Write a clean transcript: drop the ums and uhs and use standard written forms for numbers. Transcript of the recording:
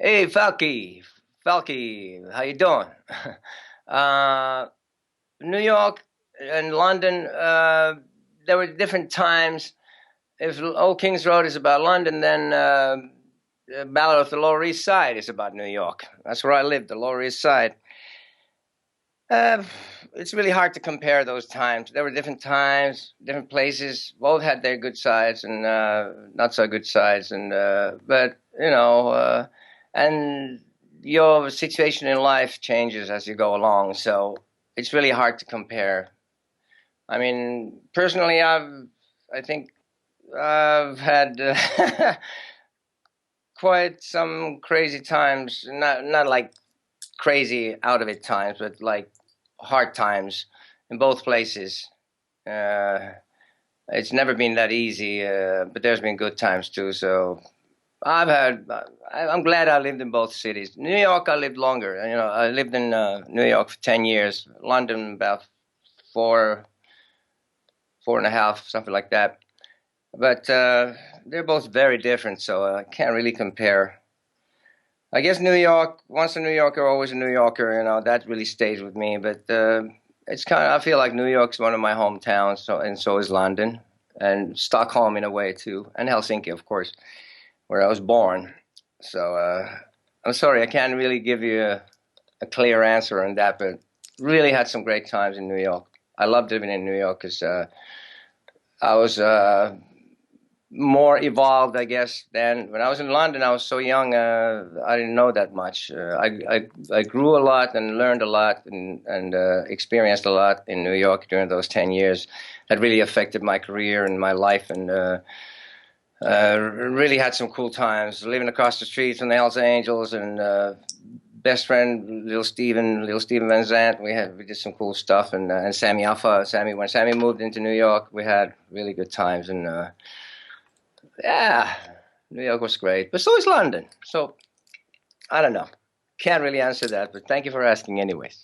Hey, Falky, how you doing? uh, New York and London, there were different times. If Old King's Road is about London, then Ballad of the Lower East Side is about New York. That's where I lived, the Lower East Side. Uh, it's really hard to compare those times. There were different times, different places. Both had their good sides and not so good sides, and but and your situation in life changes as you go along. So it's really hard to compare. I mean, personally, I think I've had quite some crazy times. Not like crazy out of it times, but like hard times in both places. Uh, it's never been that easy, but there's been good times too. So I've had. I'm glad I lived in both cities. New York, I lived longer. I lived in New York for 10 years. London, about four, 4.5, something like that. But they're both very different, so I can't really compare. I guess New York, once a New Yorker, always a New Yorker, that really stays with me. But it's I feel like New York's one of my hometowns, and so is London, and Stockholm in a way too, and Helsinki, of course, where I was born. So I'm sorry, I can't really give you a clear answer on that, but really had some great times in New York. I loved living in New York because I was more evolved, I guess, than when I was in London. I was so young, I didn't know that much. I grew a lot and learned a lot and experienced a lot in New York during those 10 years. That really affected my career and my life, and really had some cool times living across the street from the Hells Angels, and best friend Little Steven Van Zandt. We did some cool stuff, and Sammy Alpha. When Sammy moved into New York, we had really good times, and yeah, New York was great, but so is London. So I don't know, can't really answer that, but thank you for asking anyways.